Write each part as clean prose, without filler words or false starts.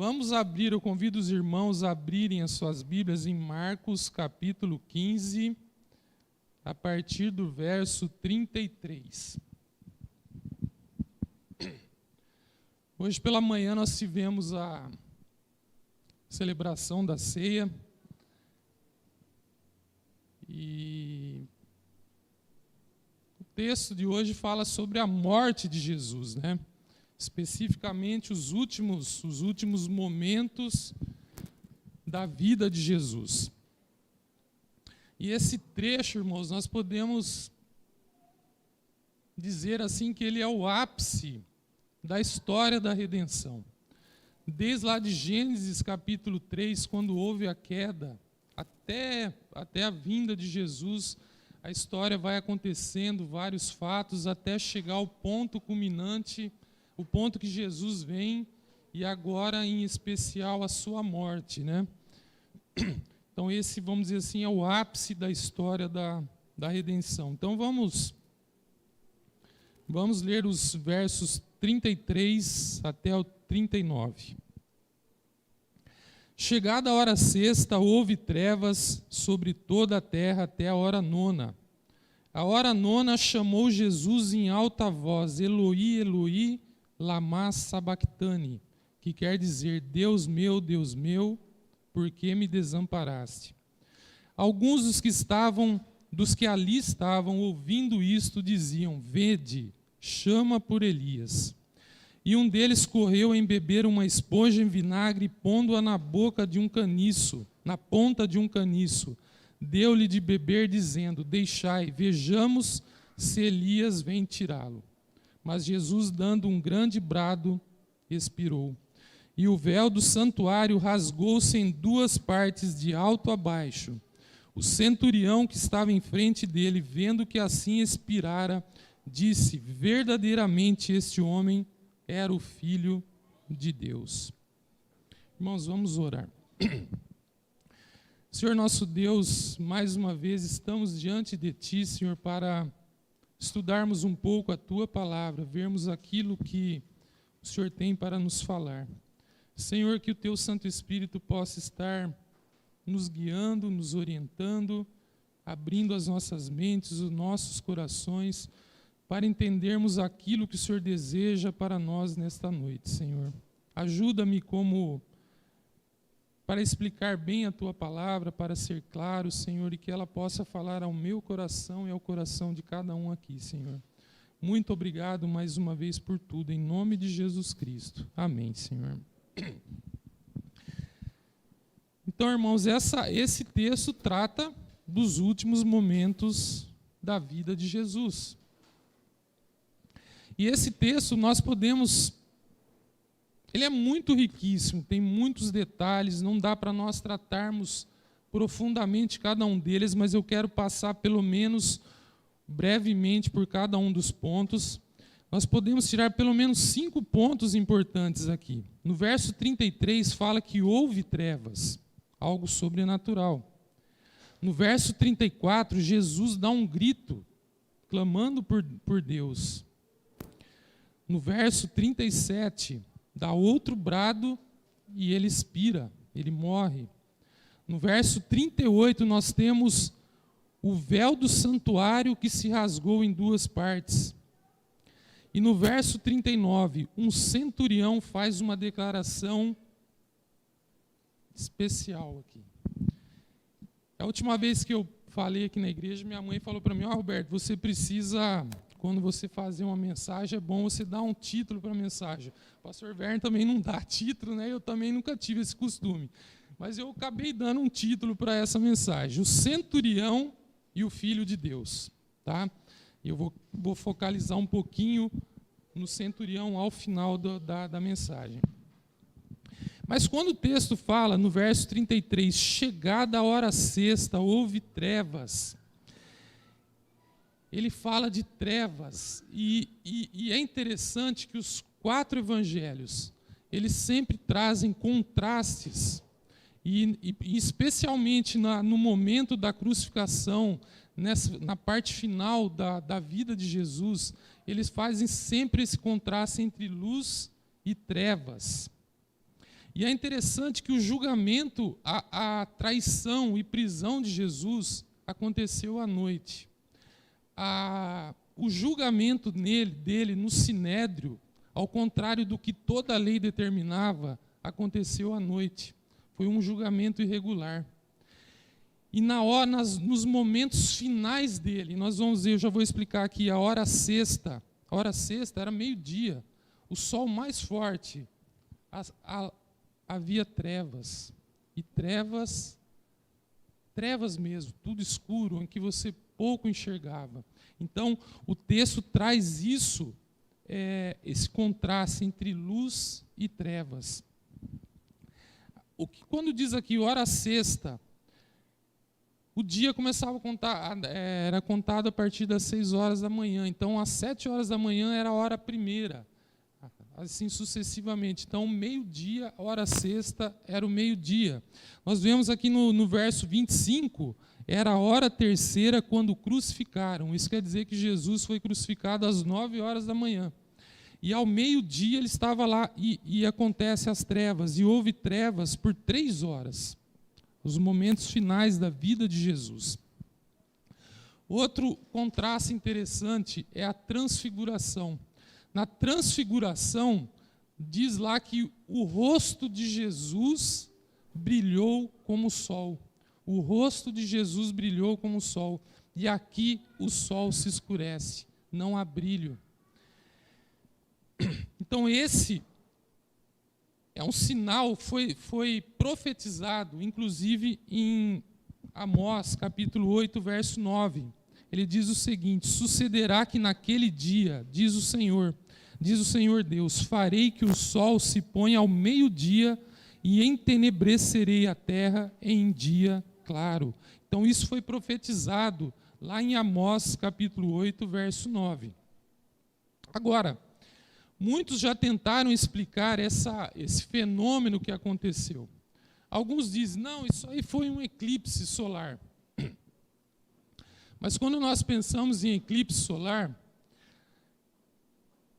Vamos abrir, eu convido os irmãos a abrirem as suas Bíblias em Marcos capítulo 15, a partir do verso 33. Hoje pela manhã nós tivemos a celebração da ceia e o texto de hoje fala sobre a morte de Jesus, né? Especificamente os últimos momentos da vida de Jesus. E esse trecho, irmãos, nós podemos dizer assim que ele é o ápice da história da redenção. Desde lá de Gênesis capítulo 3, quando houve a queda, até a vinda de Jesus, a história vai acontecendo, vários fatos, até chegar ao ponto culminante, o ponto que Jesus vem, e agora, em especial, a sua morte, né? Então, esse, vamos dizer assim, é o ápice da história da redenção. Então, vamos ler os versos 33 até o 39. Chegada a hora sexta, houve trevas sobre toda a terra até a hora nona. A hora nona chamou Jesus em alta voz, Eloi, Eloi, lama sabactani, que quer dizer, Deus meu, por que me desamparaste? Alguns dos que ali estavam, ouvindo isto, diziam, vede, chama por Elias. E um deles correu a embeber uma esponja em vinagre, pondo-a na ponta de um caniço, deu-lhe de beber, dizendo, deixai, vejamos se Elias vem tirá-lo. Mas Jesus, dando um grande brado, expirou. E o véu do santuário rasgou-se em duas partes, de alto a baixo. O centurião que estava em frente dele, vendo que assim expirara, disse, verdadeiramente este homem era o Filho de Deus. Irmãos, vamos orar. Senhor nosso Deus, mais uma vez estamos diante de Ti, Senhor, para estudarmos um pouco a Tua palavra, vermos aquilo que o Senhor tem para nos falar. Senhor, que o Teu Santo Espírito possa estar nos guiando, nos orientando, abrindo as nossas mentes, os nossos corações, para entendermos aquilo que o Senhor deseja para nós nesta noite, Senhor. Ajuda-me para explicar bem a Tua palavra, para ser claro, Senhor, e que ela possa falar ao meu coração e ao coração de cada um aqui, Senhor. Muito obrigado mais uma vez por tudo, em nome de Jesus Cristo. Amém, Senhor. Então, irmãos, esse texto trata dos últimos momentos da vida de Jesus. E esse texto ele é muito riquíssimo, tem muitos detalhes, não dá para nós tratarmos profundamente cada um deles, mas eu quero passar pelo menos brevemente por cada um dos pontos. Nós podemos tirar pelo menos 5 pontos importantes aqui. No verso 33 fala que houve trevas, algo sobrenatural. No verso 34, Jesus dá um grito, clamando por Deus. No verso 37, dá outro brado e ele expira, ele morre. No verso 38, nós temos o véu do santuário que se rasgou em duas partes. E no verso 39, um centurião faz uma declaração especial aqui. A última vez que eu falei aqui na igreja, minha mãe falou para mim, Roberto, você precisa, quando você fazer uma mensagem, é bom você dar um título para a mensagem. O pastor Werner também não dá título, né? Eu também nunca tive esse costume. Mas eu acabei dando um título para essa mensagem, o centurião e o Filho de Deus. Tá? Eu vou focalizar um pouquinho no centurião ao final da mensagem. Mas quando o texto fala, no verso 33, chegada a hora sexta, houve trevas. Ele fala de trevas. E é interessante que os 4 evangelhos, eles sempre trazem contrastes. E especialmente no momento da crucificação, na parte final da vida de Jesus, eles fazem sempre esse contraste entre luz e trevas. E é interessante que o julgamento, a traição e prisão de Jesus aconteceu à noite. O julgamento dele no Sinédrio, ao contrário do que toda a lei determinava, aconteceu à noite. Foi um julgamento irregular. E nos momentos finais dele, nós vamos ver, eu já vou explicar aqui, a hora sexta era meio-dia, o sol mais forte, havia trevas, e trevas mesmo, tudo escuro, em que você pouco enxergava. Então, o texto traz isso, esse contraste entre luz e trevas. Quando diz aqui hora sexta, o dia começava a contar, era contado a partir das 6 horas da manhã. Então, às 7 horas da manhã era a hora primeira, assim sucessivamente. Então, meio-dia, hora sexta, era o meio-dia. Nós vemos aqui no verso 25, era a hora terceira quando crucificaram. Isso quer dizer que Jesus foi crucificado às 9 horas da manhã. E ao meio-dia ele estava lá, e acontece as trevas, e houve trevas por 3 horas. Os momentos finais da vida de Jesus. Outro contraste interessante é a transfiguração. Na transfiguração, diz lá que o rosto de Jesus brilhou como o sol. O rosto de Jesus brilhou como o sol. E aqui o sol se escurece, não há brilho. Então esse é um sinal, foi profetizado, inclusive em Amós, capítulo 8, verso 9. Ele diz o seguinte: sucederá que naquele dia, diz o Senhor Deus, farei que o sol se ponha ao meio-dia e entenebrecerei a terra em dia claro. Então isso foi profetizado lá em Amós, capítulo 8, verso 9. Agora, muitos já tentaram explicar esse fenômeno que aconteceu. Alguns dizem, não, isso aí foi um eclipse solar. Mas quando nós pensamos em eclipse solar,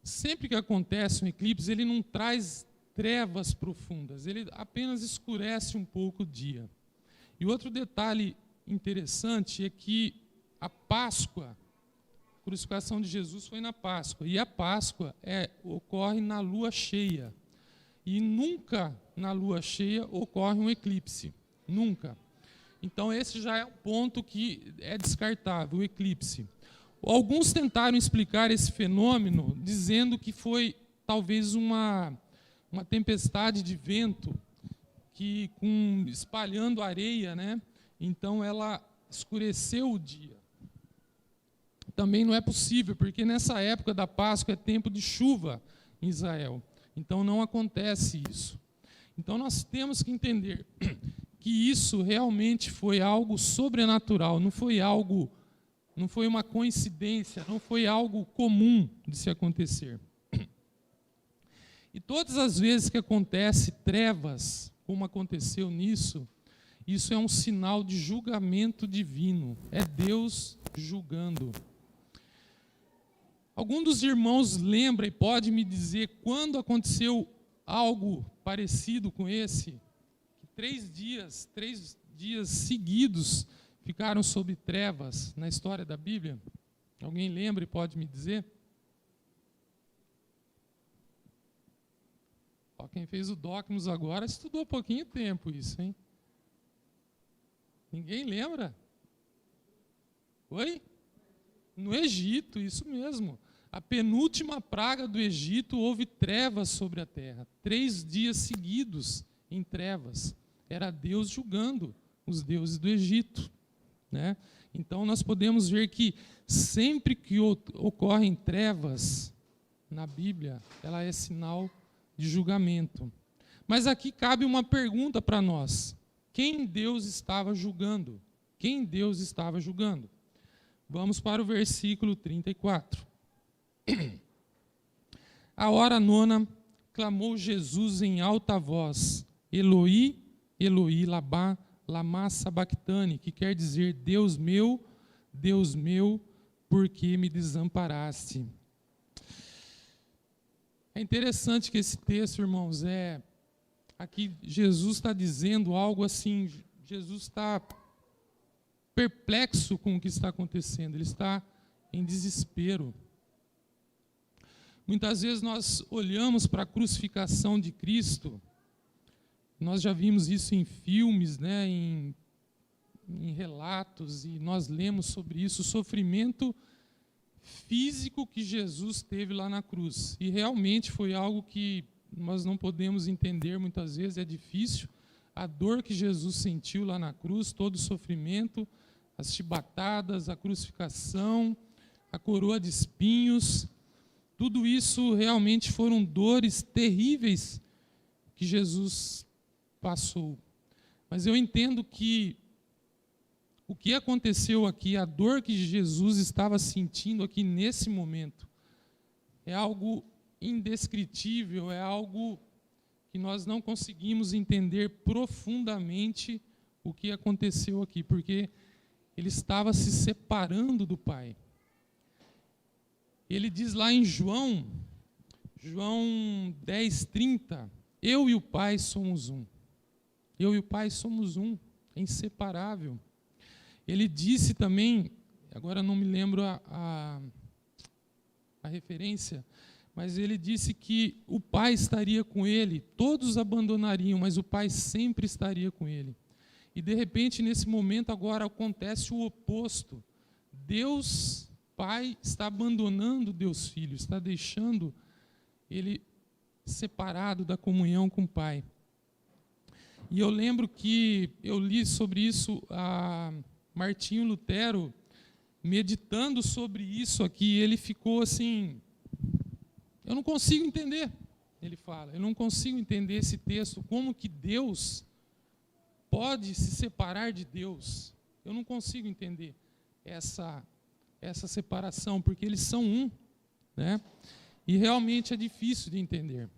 sempre que acontece um eclipse, ele não traz trevas profundas, ele apenas escurece um pouco o dia. E outro detalhe interessante é que a Páscoa, a crucificação de Jesus foi na Páscoa, e a Páscoa ocorre na lua cheia. E nunca na lua cheia ocorre um eclipse, nunca. Então esse já é um ponto que é descartável, o eclipse. Alguns tentaram explicar esse fenômeno dizendo que foi talvez uma tempestade de vento que espalhando areia, né? Então ela escureceu o dia. Também não é possível, porque nessa época da Páscoa é tempo de chuva em Israel. Então não acontece isso. Então nós temos que entender que isso realmente foi algo sobrenatural, não foi uma coincidência, não foi algo comum de se acontecer. E todas as vezes que acontece trevas, como aconteceu nisso, isso é um sinal de julgamento divino, é Deus julgando. Algum dos irmãos lembra e pode me dizer quando aconteceu algo parecido com esse? Que 3 dias seguidos ficaram sob trevas na história da Bíblia? Alguém lembra e pode me dizer? Quem fez o Docmus agora estudou pouquinho tempo isso, hein? Ninguém lembra? Oi? No Egito, isso mesmo. A penúltima praga do Egito, houve trevas sobre a terra. 3 dias seguidos em trevas. Era Deus julgando os deuses do Egito, né? Então nós podemos ver que sempre que ocorrem trevas na Bíblia, ela é sinal de julgamento. Mas aqui cabe uma pergunta para nós. Quem Deus estava julgando? Quem Deus estava julgando? Vamos para o versículo 34. A hora nona, clamou Jesus em alta voz, Eloi, Eloi, lama sabactani, que quer dizer, Deus meu, por que me desamparaste? É interessante que esse texto, irmãos, aqui Jesus está dizendo algo assim, Jesus está perplexo com o que está acontecendo, ele está em desespero. Muitas vezes nós olhamos para a crucificação de Cristo, nós já vimos isso em filmes, né, em relatos, e nós lemos sobre isso, o sofrimento físico que Jesus teve lá na cruz. E realmente foi algo que nós não podemos entender muitas vezes, é difícil. A dor que Jesus sentiu lá na cruz, todo o sofrimento, as chibatadas, a crucificação, a coroa de espinhos, tudo isso realmente foram dores terríveis que Jesus passou. Mas eu entendo que o que aconteceu aqui, a dor que Jesus estava sentindo aqui nesse momento, é algo indescritível, é algo que nós não conseguimos entender profundamente o que aconteceu aqui, porque ele estava se separando do Pai. Ele diz lá em João 10:30, eu e o Pai somos um. Eu e o Pai somos um, é inseparável. Ele disse também, agora não me lembro a referência, mas ele disse que o Pai estaria com ele, todos abandonariam, mas o Pai sempre estaria com ele. E de repente, nesse momento agora acontece o oposto. Deus Pai está abandonando Deus Filho, está deixando ele separado da comunhão com o Pai. E eu lembro que eu li sobre isso a Martinho Lutero, meditando sobre isso aqui, ele ficou assim, eu não consigo entender, ele fala, eu não consigo entender esse texto, como que Deus pode se separar de Deus. Eu não consigo entender essa separação, porque eles são um, né? E realmente é difícil de entender.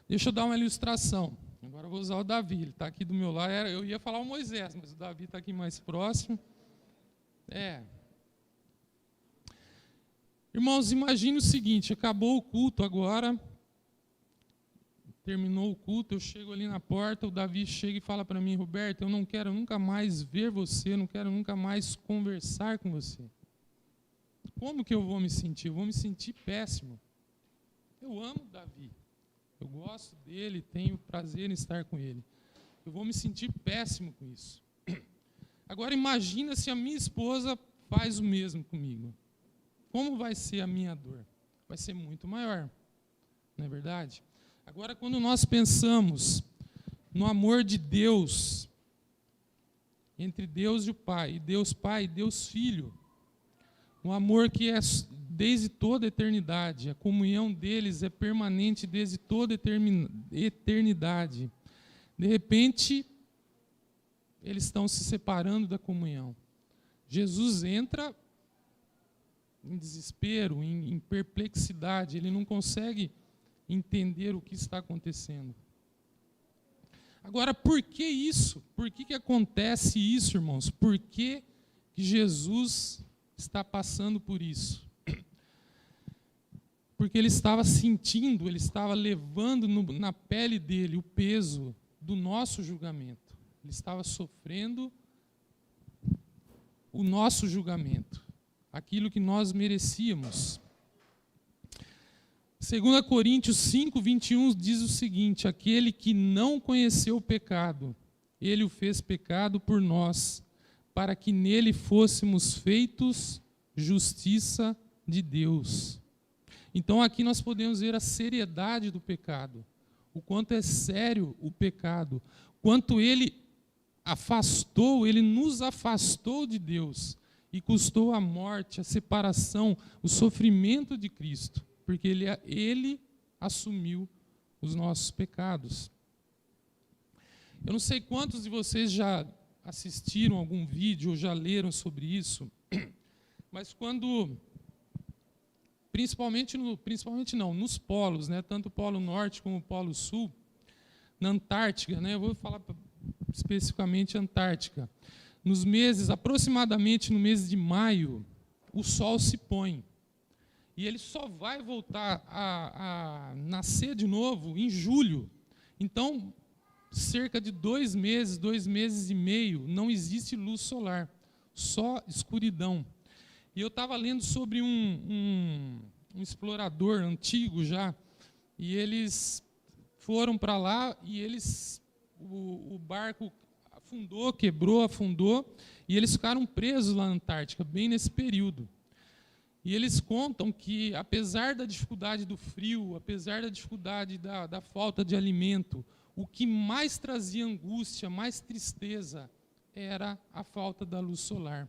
Deixa eu dar uma ilustração. Agora eu vou usar o Davi, ele está aqui do meu lado. Eu ia falar o Moisés, mas o Davi está aqui mais próximo. Irmãos, imagine o seguinte, acabou o culto agora, terminou o culto, eu chego ali na porta, o Davi chega e fala para mim, Roberto, eu não quero nunca mais ver você, não quero nunca mais conversar com você. Como que eu vou me sentir? Eu vou me sentir péssimo. Eu amo o Davi. Eu gosto dele, tenho prazer em estar com ele. Eu vou me sentir péssimo com isso. Agora imagina se a minha esposa faz o mesmo comigo. Como vai ser a minha dor? Vai ser muito maior, não é verdade? Agora, quando nós pensamos no amor de Deus, entre Deus e o Pai, Deus Pai e Deus Filho, um amor que é desde toda a eternidade, a comunhão deles é permanente desde toda a eternidade. De repente, eles estão se separando da comunhão. Jesus entra em desespero, em perplexidade, ele não consegue entender o que está acontecendo. Agora, por que isso? Por que acontece isso, irmãos? Por que Jesus está passando por isso? Porque ele estava sentindo, ele estava levando na pele dele o peso do nosso julgamento. Ele estava sofrendo o nosso julgamento, aquilo que nós merecíamos. 2 Coríntios 5:21 diz o seguinte, aquele que não conheceu o pecado, ele o fez pecado por nós, para que nele fôssemos feitos justiça de Deus. Então aqui nós podemos ver a seriedade do pecado, o quanto é sério o pecado, quanto ele nos afastou de Deus e custou a morte, a separação, o sofrimento de Cristo, porque ele assumiu os nossos pecados. Eu não sei quantos de vocês já assistiram algum vídeo ou já leram sobre isso, mas quando, principalmente não, nos polos, né, tanto o Polo Norte como o Polo Sul, na Antártica, né, eu vou falar especificamente Antártica, aproximadamente no mês de maio, o sol se põe. E ele só vai voltar a nascer de novo em julho. Então, cerca de 2 meses e meio, não existe luz solar, só escuridão. E eu estava lendo sobre um explorador antigo já, e eles foram para lá e o barco afundou, e eles ficaram presos lá na Antártica, bem nesse período. E eles contam que, apesar da dificuldade do frio, apesar da dificuldade da falta de alimento, o que mais trazia angústia, mais tristeza, era a falta da luz solar.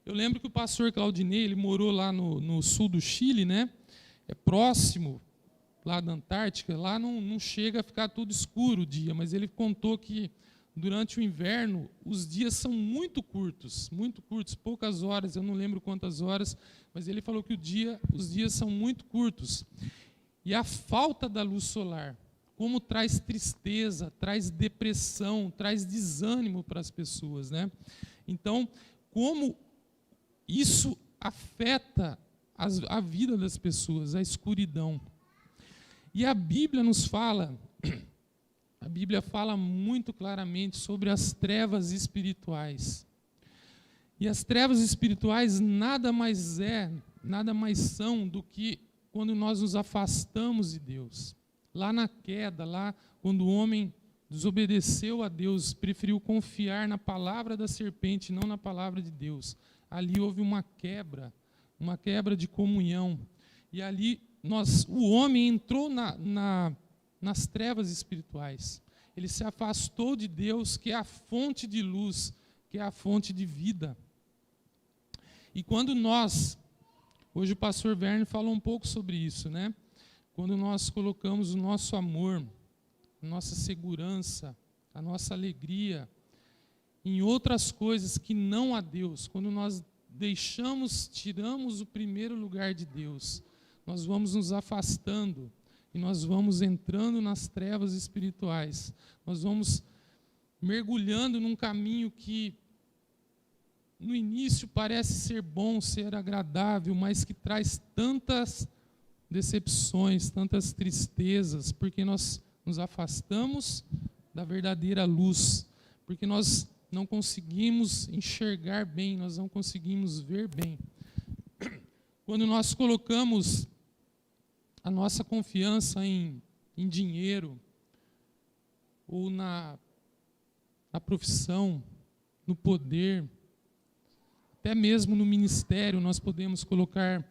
Eu lembro que o pastor Claudinei, ele morou lá no sul do Chile, né? É próximo lá da Antártica, lá não chega a ficar tudo escuro o dia, mas ele contou que durante o inverno os dias são muito curtos, poucas horas, eu não lembro quantas horas, mas ele falou que os dias são muito curtos. E a falta da luz solar, como traz tristeza, traz depressão, traz desânimo para as pessoas, né? Então, como isso afeta a vida das pessoas, a escuridão. E a Bíblia nos fala, a Bíblia fala muito claramente sobre as trevas espirituais. E as trevas espirituais nada mais são do que quando nós nos afastamos de Deus. Lá na queda, lá quando o homem desobedeceu a Deus, preferiu confiar na palavra da serpente, não na palavra de Deus. Ali houve uma quebra de comunhão. E ali o homem entrou nas trevas espirituais. Ele se afastou de Deus, que é a fonte de luz, que é a fonte de vida. E quando hoje o pastor Werner falou um pouco sobre isso, né? Quando nós colocamos o nosso amor, a nossa segurança, a nossa alegria em outras coisas que não a Deus, quando nós tiramos o primeiro lugar de Deus, nós vamos nos afastando e nós vamos entrando nas trevas espirituais. Nós vamos mergulhando num caminho que no início parece ser bom, ser agradável, mas que traz tantas decepções, tantas tristezas, porque nós nos afastamos da verdadeira luz, porque nós não conseguimos enxergar bem, nós não conseguimos ver bem. Quando nós colocamos a nossa confiança em dinheiro, ou na profissão, no poder, até mesmo no ministério, nós podemos colocar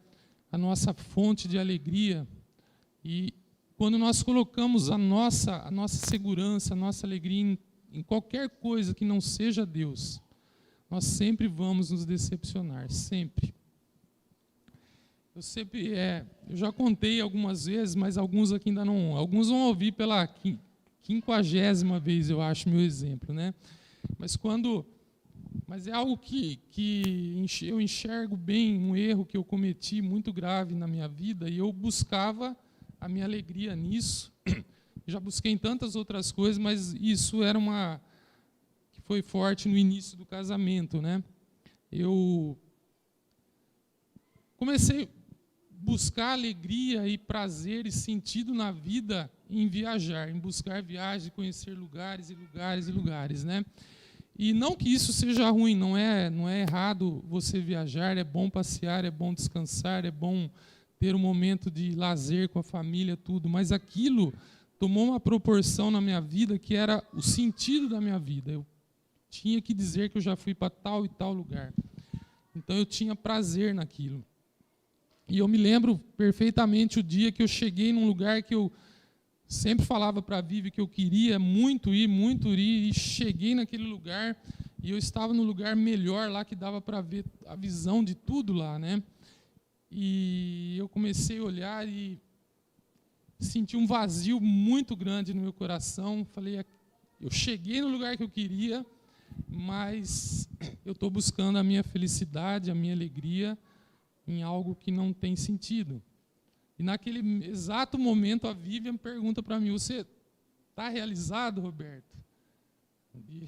a nossa fonte de alegria. E quando nós colocamos a nossa segurança, a nossa alegria em qualquer coisa que não seja Deus, nós sempre vamos nos decepcionar, sempre. Eu já contei algumas vezes, mas alguns aqui ainda não. Alguns vão ouvir pela 50ª vez, eu acho, meu exemplo, né? Mas é algo que eu enxergo bem, um erro que eu cometi muito grave na minha vida, e eu buscava a minha alegria nisso. Já busquei em tantas outras coisas, mas isso era que foi forte no início do casamento, né? Eu comecei a buscar alegria e prazer e sentido na vida em viajar, em buscar viagens, conhecer lugares e lugares e lugares, né? E não que isso seja ruim, não é errado você viajar, é bom passear, é bom descansar, é bom ter um momento de lazer com a família, tudo, mas aquilo tomou uma proporção na minha vida que era o sentido da minha vida. Eu tinha que dizer que eu já fui para tal e tal lugar. Então eu tinha prazer naquilo. E eu me lembro perfeitamente o dia que eu cheguei num lugar que eu sempre falava para a Vivi que eu queria muito ir, e cheguei naquele lugar, e eu estava no lugar melhor lá, que dava para ver a visão de tudo lá, né? E eu comecei a olhar e senti um vazio muito grande no meu coração. Falei, eu cheguei no lugar que eu queria, mas eu estou buscando a minha felicidade, a minha alegria em algo que não tem sentido. E naquele exato momento a Vivian pergunta para mim, você está realizado, Roberto? E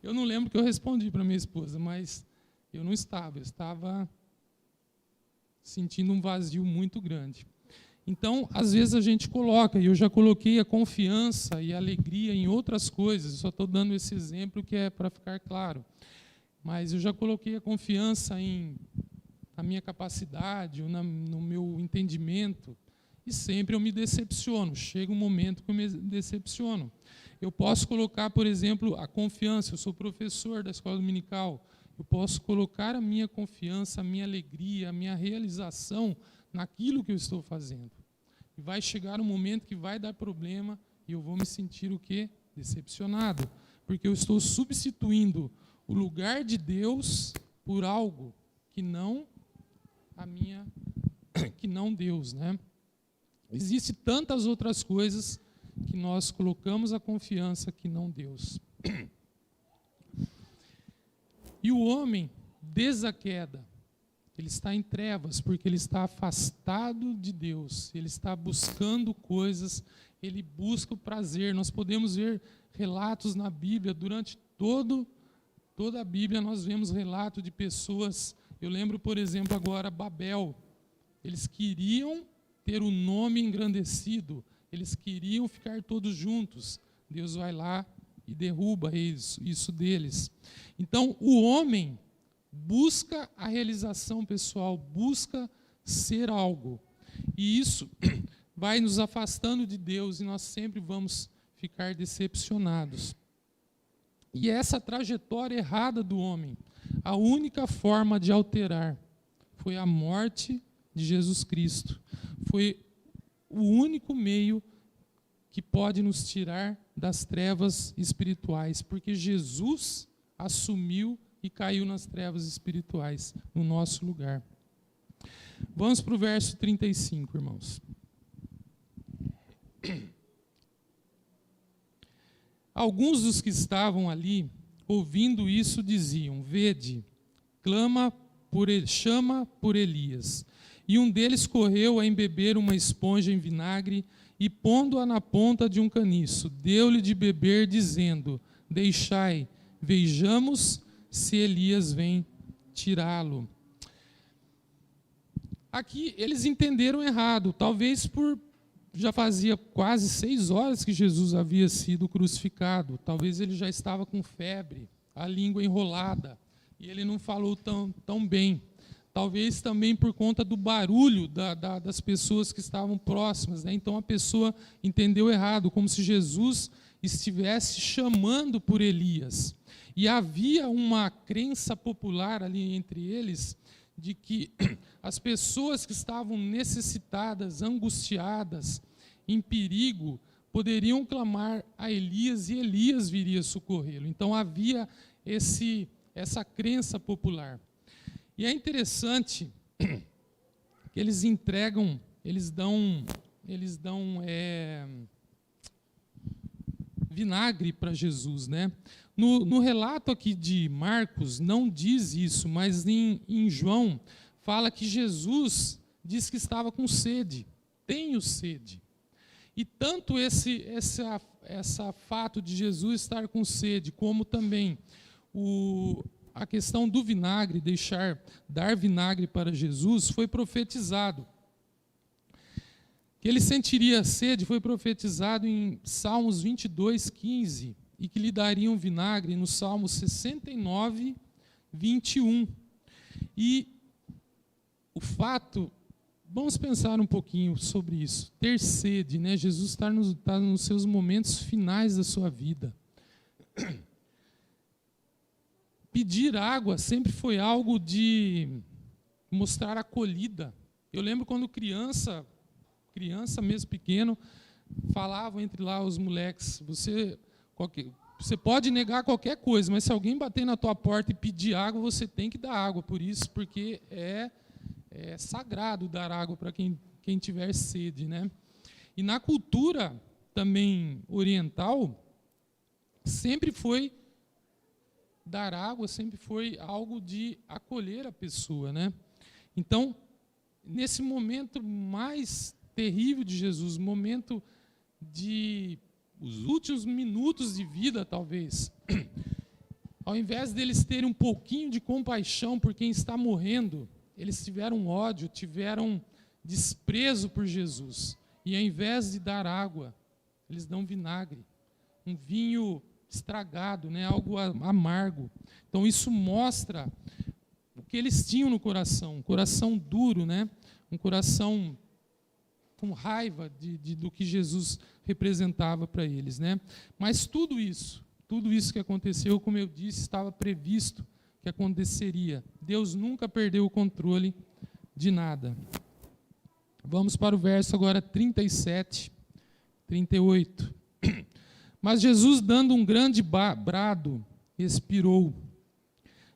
eu não lembro o que eu respondi para minha esposa, mas eu não estava, eu estava sentindo um vazio muito grande. Então, às vezes a gente coloca, e eu já coloquei a confiança e a alegria em outras coisas, só estou dando esse exemplo que é para ficar claro. Mas eu já coloquei a confiança na minha capacidade, ou no meu entendimento, e sempre eu me decepciono. Chega um momento que eu me decepciono. Eu posso colocar, por exemplo, a confiança. Eu sou professor da escola dominical. Eu posso colocar a minha confiança, a minha alegria, a minha realização naquilo que eu estou fazendo. E vai chegar um momento que vai dar problema e eu vou me sentir o quê? Decepcionado. Porque eu estou substituindo o lugar de Deus por algo que não que não Deus, né? Existem tantas outras coisas que nós colocamos a confiança que não Deus. E o homem, desde a queda, ele está em trevas, porque ele está afastado de Deus, ele está buscando coisas, ele busca o prazer. Nós podemos ver relatos na Bíblia, durante toda a Bíblia nós vemos relato de pessoas. Eu lembro, por exemplo, agora Babel. Eles queriam ter o nome engrandecido, eles queriam ficar todos juntos. Deus vai lá e derruba isso deles. Então, o homem busca a realização pessoal, busca ser algo. E isso vai nos afastando de Deus e nós sempre vamos ficar decepcionados. E essa trajetória errada do homem, a única forma de alterar foi a morte de Jesus Cristo. Foi o único meio que pode nos tirar das trevas espirituais, porque Jesus assumiu e caiu nas trevas espirituais, no nosso lugar. Vamos para o verso 35, irmãos. Alguns dos que estavam ali, ouvindo isso, diziam: vede, chama por Elias. E um deles correu a embeber uma esponja em vinagre e, pondo-a na ponta de um caniço, deu-lhe de beber, dizendo: deixai, vejamos se Elias vem tirá-lo. Aqui eles entenderam errado, talvez já fazia quase 6 horas que Jesus havia sido crucificado, talvez ele já estava com febre, a língua enrolada, e ele não falou tão bem. Talvez também por conta do barulho das pessoas que estavam próximas, né? Então a pessoa entendeu errado, como se Jesus estivesse chamando por Elias. E havia uma crença popular ali entre eles, de que as pessoas que estavam necessitadas, angustiadas, em perigo, poderiam clamar a Elias e Elias viria socorrê-lo. Então havia essa crença popular. E é interessante que eles dão vinagre para Jesus, né? No relato aqui de Marcos não diz isso, mas em João fala que Jesus diz que estava com sede. Tenho sede. E tanto esse fato de Jesus estar com sede, como também a questão do vinagre, dar vinagre para Jesus, foi profetizado. Que ele sentiria sede foi profetizado em Salmos 22, 15, e que lhe dariam vinagre no Salmo 69, 21. E o fato, vamos pensar um pouquinho sobre isso, ter sede, né? Jesus está nos seus momentos finais da sua vida. Pedir água sempre foi algo de mostrar acolhida. Eu lembro quando criança mesmo pequeno, falavam entre lá os moleques: você pode negar qualquer coisa, mas se alguém bater na tua porta e pedir água, você tem que dar água por isso, porque é sagrado dar água para quem tiver sede, né? E na cultura também oriental, sempre foi dar água, sempre foi algo de acolher a pessoa, né? Então, nesse momento mais terrível de Jesus, momento os últimos minutos de vida, talvez, ao invés deles terem um pouquinho de compaixão por quem está morrendo, eles tiveram ódio, tiveram desprezo por Jesus. E ao invés de dar água, eles dão vinagre, um vinho estragado, né? Algo amargo. Então isso mostra o que eles tinham no coração, um coração duro, né? Um coração com raiva do que Jesus representava para eles, né? Mas tudo isso que aconteceu, como eu disse, estava previsto que aconteceria. Deus nunca perdeu o controle de nada. Vamos para o verso agora 37, 38. Mas Jesus, dando um grande brado, expirou,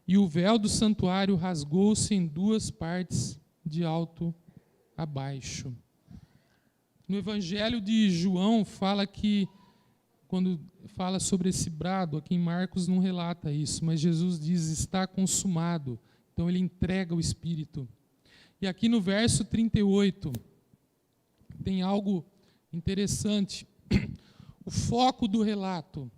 e o véu do santuário rasgou-se em duas partes, de alto a baixo. No Evangelho de João fala que, quando fala sobre esse brado, aqui em Marcos não relata isso, mas Jesus diz, está consumado. Então ele entrega o Espírito. E aqui no verso 38, tem algo interessante. O foco do relato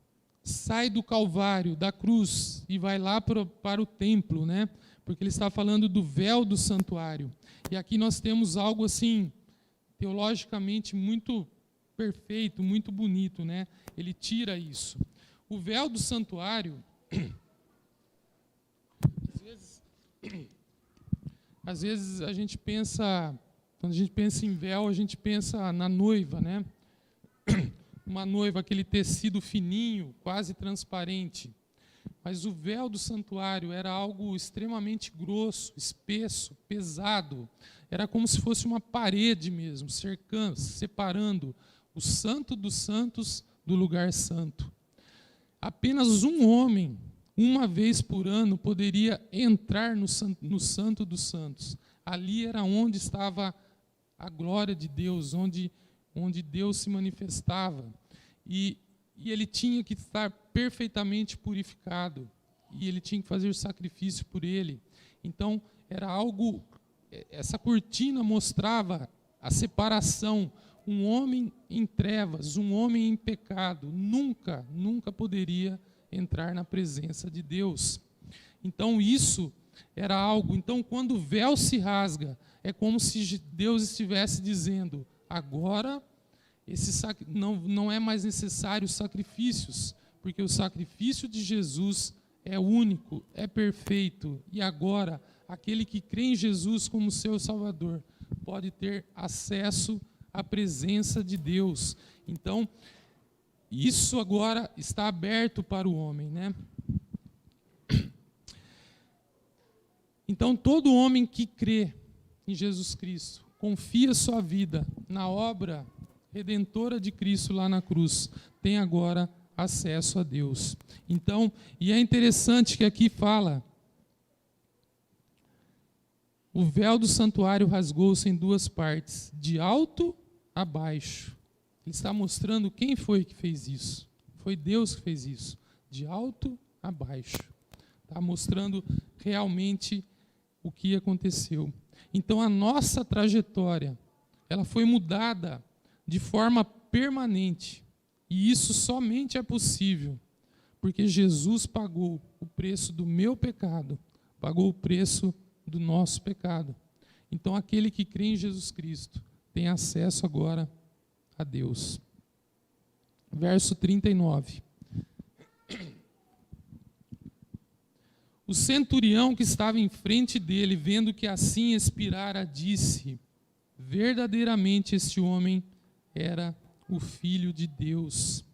sai do Calvário, da cruz, e vai lá para o templo, né? Porque ele está falando do véu do santuário. E aqui nós temos algo assim, teologicamente muito perfeito, muito bonito, né? Ele tira isso. O véu do santuário, às vezes a gente pensa, quando a gente pensa em véu, a gente pensa na noiva, né? Uma noiva, aquele tecido fininho, quase transparente. Mas o véu do santuário era algo extremamente grosso, espesso, pesado. Era como se fosse uma parede mesmo, cercando, separando o santo dos santos do lugar santo. Apenas um homem, uma vez por ano, poderia entrar no santo dos santos. Ali era onde estava a glória de Deus, onde Deus se manifestava. E ele tinha que estar perfeitamente purificado. E ele tinha que fazer o sacrifício por ele. Então, era algo... Essa cortina mostrava a separação. Um homem em trevas, um homem em pecado, nunca poderia entrar na presença de Deus. Então, isso era algo... Então, quando o véu se rasga, é como se Deus estivesse dizendo, agora... não é mais necessário sacrifícios, porque o sacrifício de Jesus é único, é perfeito, e agora aquele que crê em Jesus como seu Salvador pode ter acesso à presença de Deus. Então, isso agora está aberto para o homem, né? Então, todo homem que crê em Jesus Cristo, confia sua vida na obra redentora de Cristo lá na cruz, tem agora acesso a Deus. Então, e é interessante que aqui fala, o véu do santuário rasgou-se em duas partes, de alto a baixo. Ele está mostrando quem foi que fez isso. Foi Deus que fez isso, de alto a baixo. Está mostrando realmente o que aconteceu. Então, a nossa trajetória, ela foi mudada de forma permanente. E isso somente é possível porque Jesus pagou o preço do meu pecado, pagou o preço do nosso pecado. Então, aquele que crê em Jesus Cristo tem acesso agora a Deus. Verso 39. O centurião que estava em frente dele, vendo que assim expirara, disse, verdadeiramente este homem era o Filho de Deus.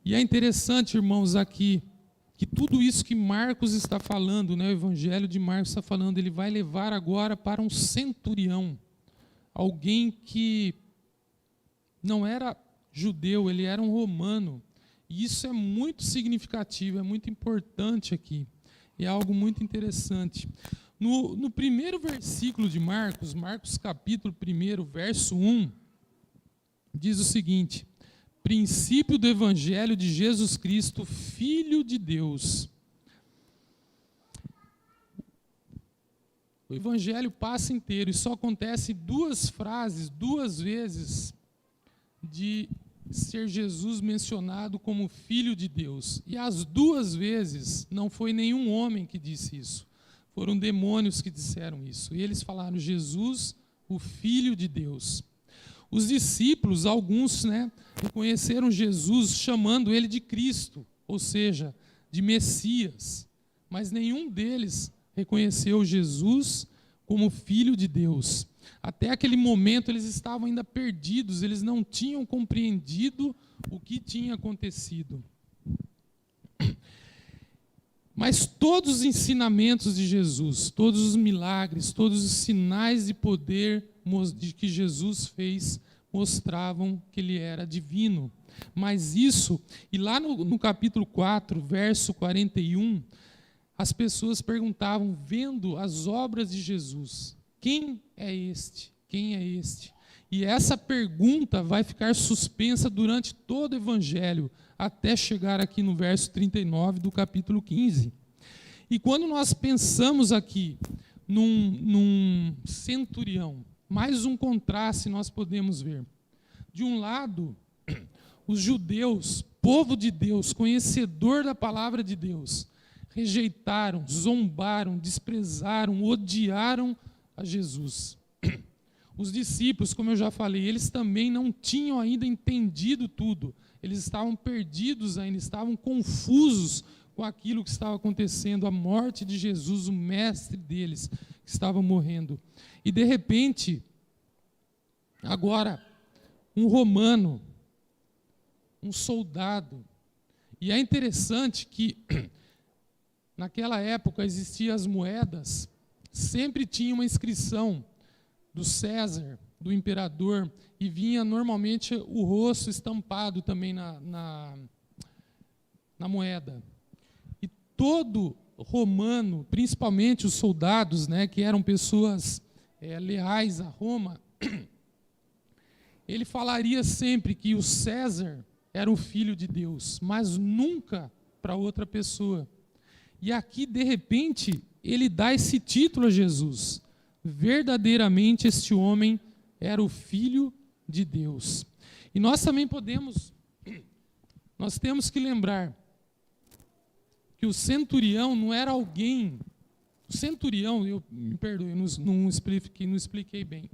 E é interessante, irmãos, aqui, que tudo isso que Marcos está falando, né, o Evangelho de Marcos está falando, ele vai levar agora para um centurião, alguém que não era judeu, ele era um romano. E isso é muito significativo, é muito importante aqui, é algo muito interessante. No primeiro versículo de Marcos, Marcos capítulo 1, verso 1, diz o seguinte, princípio do Evangelho de Jesus Cristo, Filho de Deus. O Evangelho passa inteiro e só acontece duas frases, duas vezes, de ser Jesus mencionado como Filho de Deus. E as duas vezes não foi nenhum homem que disse isso. Foram demônios que disseram isso. E eles falaram, Jesus, o Filho de Deus. Os discípulos, alguns, reconheceram Jesus chamando ele de Cristo, ou seja, de Messias, mas nenhum deles reconheceu Jesus como Filho de Deus. Até aquele momento eles estavam ainda perdidos, eles não tinham compreendido o que tinha acontecido. Mas todos os ensinamentos de Jesus, todos os milagres, todos os sinais de poder de que Jesus fez, mostravam que ele era divino. Mas isso, e lá no capítulo 4, verso 41, as pessoas perguntavam, vendo as obras de Jesus, quem é este? Quem é este? E essa pergunta vai ficar suspensa durante todo o Evangelho, até chegar aqui no verso 39 do capítulo 15. E quando nós pensamos aqui num centurião, mais um contraste nós podemos ver. De um lado, os judeus, povo de Deus, conhecedor da palavra de Deus, rejeitaram, zombaram, desprezaram, odiaram a Jesus. Os discípulos, como eu já falei, eles também não tinham ainda entendido tudo. Eles estavam perdidos ainda, estavam confusos com aquilo que estava acontecendo, a morte de Jesus, o mestre deles, que estava morrendo. E de repente, agora, um romano, um soldado. E é interessante que naquela época existiam as moedas, sempre tinha uma inscrição do César, do imperador, e vinha normalmente o rosto estampado também na moeda. E todo romano, principalmente os soldados, que eram pessoas leais a Roma, ele falaria sempre que o César era o filho de Deus, mas nunca para outra pessoa. E aqui, de repente, ele dá esse título a Jesus. Verdadeiramente este homem era o Filho de Deus. E nós também nós temos que lembrar que o centurião não era alguém, o centurião, me perdoe, não expliquei bem.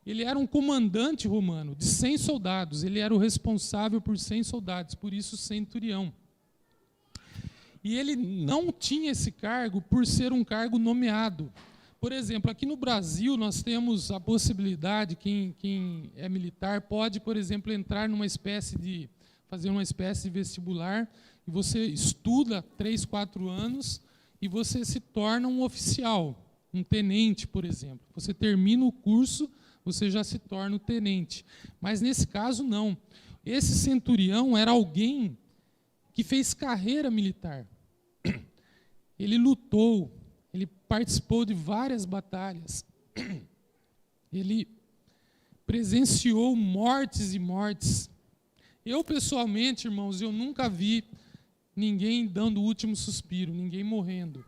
Ele era um comandante romano de 100 soldados, ele era o responsável por 100 soldados, por isso centurião. E ele não tinha esse cargo por ser um cargo nomeado. Por exemplo, aqui no Brasil nós temos a possibilidade, quem é militar pode, por exemplo, entrar fazer uma espécie de vestibular, e você estuda 3, 4 anos, e você se torna um oficial, um tenente, por exemplo. Você termina o curso, você já se torna o tenente. Mas nesse caso, não. Esse centurião era alguém que fez carreira militar. Ele lutou, ele participou de várias batalhas. Ele presenciou mortes e mortes. Eu, pessoalmente, irmãos, eu nunca vi ninguém dando o último suspiro, ninguém morrendo.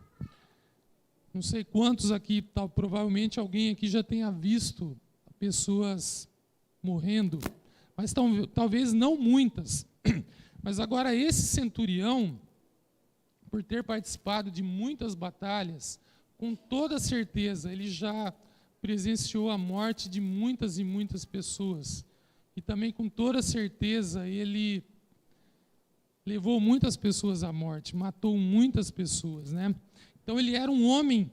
Não sei quantos aqui, provavelmente alguém aqui já tenha visto pessoas morrendo, mas talvez não muitas. Mas agora esse centurião, por ter participado de muitas batalhas, com toda certeza ele já presenciou a morte de muitas e muitas pessoas. E também com toda certeza ele levou muitas pessoas à morte, matou muitas pessoas, Então ele era um homem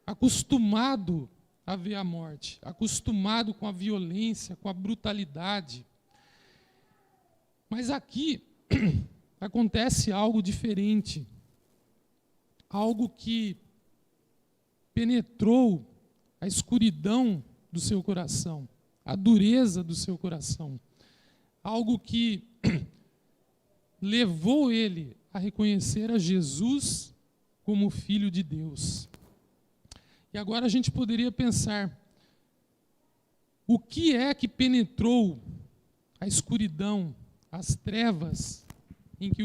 acostumado a ver a morte, acostumado com a violência, com a brutalidade. Mas aqui acontece algo diferente, algo que penetrou a escuridão do seu coração, a dureza do seu coração, algo que levou ele a reconhecer a Jesus como Filho de Deus. E agora a gente poderia pensar, o que é que penetrou a escuridão, as trevas em que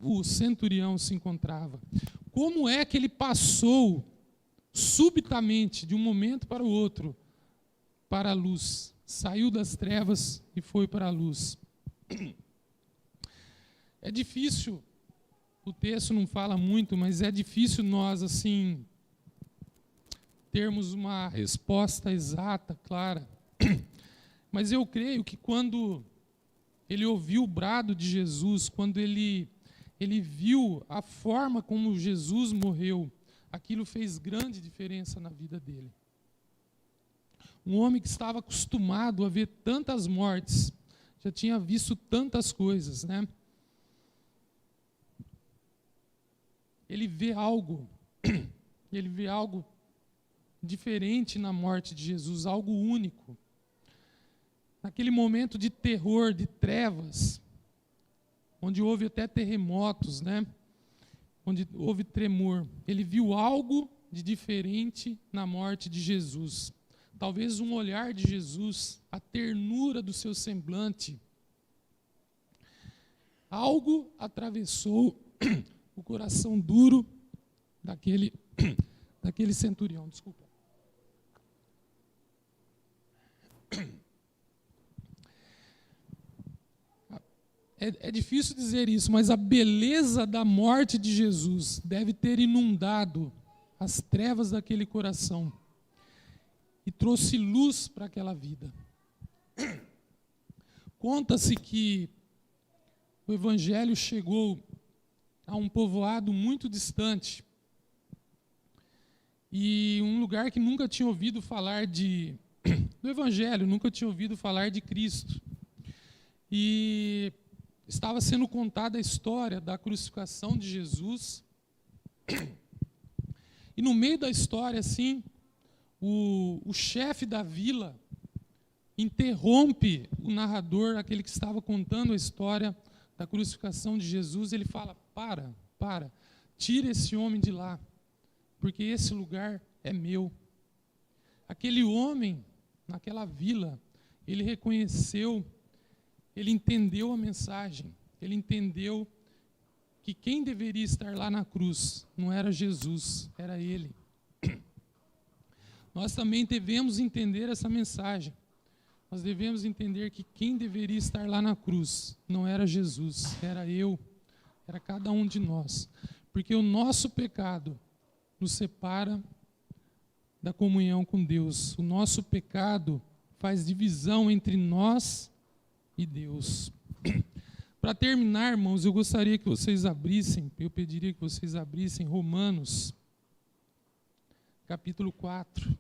o centurião se encontrava? Como é que ele passou subitamente, de um momento para o outro, para a luz? Saiu das trevas e foi para a luz. É difícil, o texto não fala muito, mas é difícil nós, assim, termos uma resposta exata, clara. Mas eu creio que quando ele ouviu o brado de Jesus, quando ele viu a forma como Jesus morreu, aquilo fez grande diferença na vida dele. Um homem que estava acostumado a ver tantas mortes, já tinha visto tantas coisas, né? Ele vê algo diferente na morte de Jesus, algo único. Naquele momento de terror, de trevas, onde houve até terremotos, né? Onde houve tremor, ele viu algo de diferente na morte de Jesus. Talvez um olhar de Jesus, a ternura do seu semblante. Algo atravessou o coração duro daquele centurião. Desculpa. É difícil dizer isso, mas a beleza da morte de Jesus deve ter inundado as trevas daquele coração e trouxe luz para aquela vida. Conta-se que o Evangelho chegou a um povoado muito distante e um lugar que nunca tinha ouvido falar do Evangelho, nunca tinha ouvido falar de Cristo. E estava sendo contada a história da crucificação de Jesus. E no meio da história, assim, o chefe da vila interrompe o narrador, aquele que estava contando a história da crucificação de Jesus. Ele fala: para, tira esse homem de lá, porque esse lugar é meu. Aquele homem, naquela vila, ele reconheceu, ele entendeu a mensagem, ele entendeu que quem deveria estar lá na cruz não era Jesus, era ele. Nós também devemos entender essa mensagem. Nós devemos entender que quem deveria estar lá na cruz não era Jesus, era eu, era cada um de nós. Porque o nosso pecado nos separa da comunhão com Deus. O nosso pecado faz divisão entre nós e Deus. Para terminar, irmãos, eu gostaria que vocês abrissem, eu pediria que vocês abrissem Romanos, capítulo 4.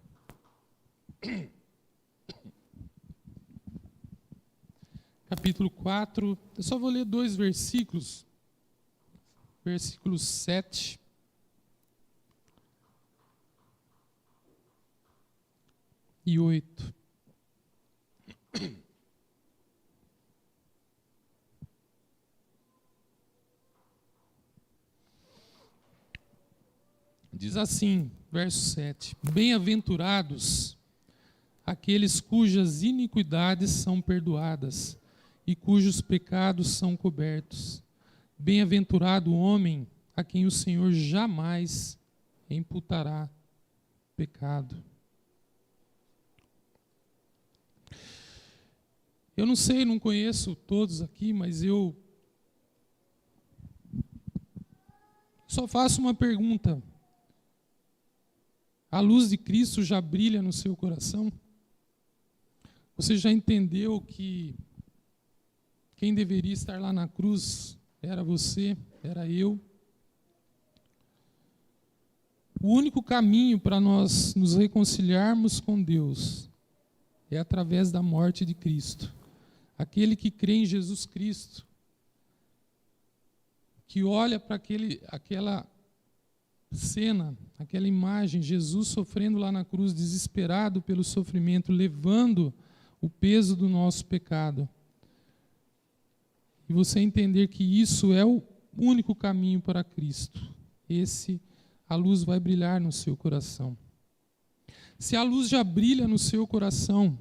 Capítulo 4, eu só vou ler 2 versículos. Versículos 7 e 8. Diz assim, verso 7: Bem-aventurados aqueles cujas iniquidades são perdoadas e cujos pecados são cobertos. Bem-aventurado o homem a quem o Senhor jamais imputará pecado. Eu não sei, não conheço todos aqui, mas eu só faço uma pergunta. A luz de Cristo já brilha no seu coração? Você já entendeu que quem deveria estar lá na cruz era você, era eu? O único caminho para nós nos reconciliarmos com Deus é através da morte de Cristo. Aquele que crê em Jesus Cristo, que olha para aquela cena, aquela imagem, Jesus sofrendo lá na cruz, desesperado pelo sofrimento, levando o peso do nosso pecado. E você entender que isso é o único caminho para Cristo. A luz vai brilhar no seu coração. Se a luz já brilha no seu coração,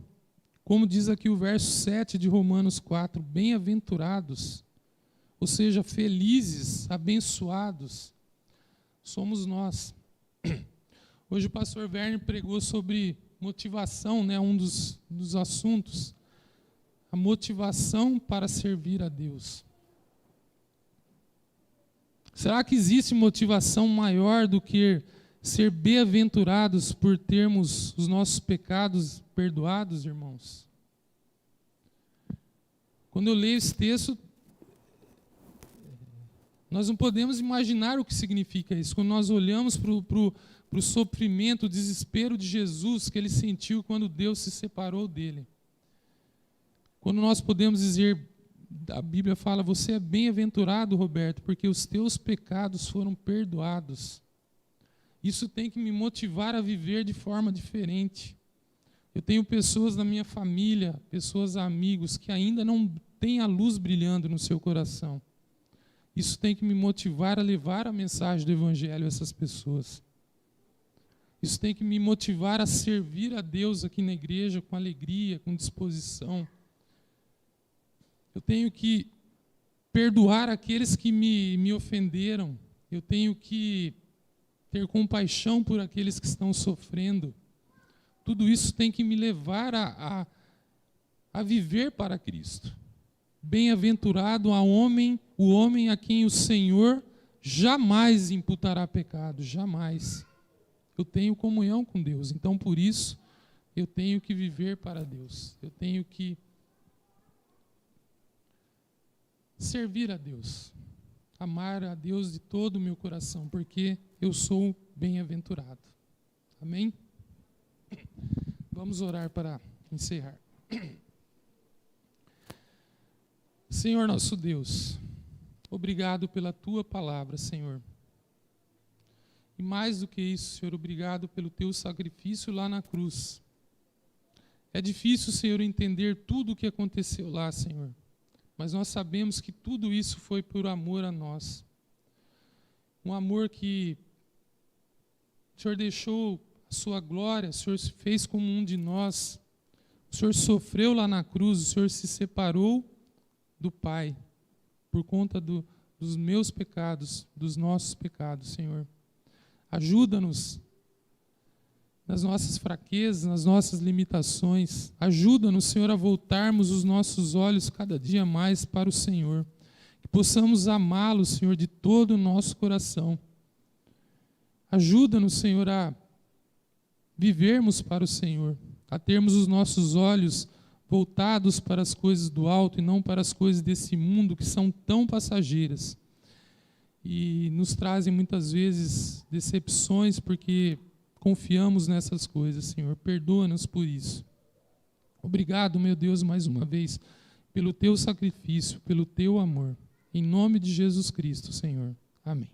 como diz aqui o verso 7 de Romanos 4, bem-aventurados, ou seja, felizes, abençoados, somos nós. Hoje o pastor Werner pregou sobre motivação, né, um dos assuntos, a motivação para servir a Deus. Será que existe motivação maior do que ser bem-aventurados por termos os nossos pecados perdoados, irmãos? Quando eu leio esse texto, nós não podemos imaginar o que significa isso. Quando nós olhamos para o sofrimento, o desespero de Jesus que ele sentiu quando Deus se separou dele. Quando nós podemos dizer, a Bíblia fala, você é bem-aventurado, Roberto, porque os teus pecados foram perdoados. Isso tem que me motivar a viver de forma diferente. Eu tenho pessoas na minha família, pessoas amigos, que ainda não têm a luz brilhando no seu coração. Isso tem que me motivar a levar a mensagem do Evangelho a essas pessoas. Isso tem que me motivar a servir a Deus aqui na igreja com alegria, com disposição. Eu tenho que perdoar aqueles que me ofenderam. Eu tenho que ter compaixão por aqueles que estão sofrendo. Tudo isso tem que me levar a viver para Cristo. Bem-aventurado o homem a quem o Senhor jamais imputará pecado, jamais. Eu tenho comunhão com Deus, então por isso eu tenho que viver para Deus. Eu tenho que servir a Deus, amar a Deus de todo o meu coração, porque eu sou bem-aventurado. Amém? Vamos orar para encerrar. Senhor nosso Deus, obrigado pela Tua palavra, Senhor. E mais do que isso, Senhor, obrigado pelo Teu sacrifício lá na cruz. É difícil, Senhor, entender tudo o que aconteceu lá, Senhor. Mas nós sabemos que tudo isso foi por amor a nós. Um amor que o Senhor deixou a Sua glória, o Senhor se fez como um de nós. O Senhor sofreu lá na cruz, o Senhor se separou do Pai, por conta dos meus pecados, dos nossos pecados, Senhor. Ajuda-nos nas nossas fraquezas, nas nossas limitações. Ajuda-nos, Senhor, a voltarmos os nossos olhos cada dia mais para o Senhor. Que possamos amá-lo, Senhor, de todo o nosso coração. Ajuda-nos, Senhor, a vivermos para o Senhor, a termos os nossos olhos voltados para as coisas do alto e não para as coisas desse mundo que são tão passageiras e nos trazem muitas vezes decepções porque confiamos nessas coisas, Senhor. Perdoa-nos por isso. Obrigado, meu Deus, mais uma vez, pelo Teu sacrifício, pelo Teu amor. Em nome de Jesus Cristo, Senhor. Amém.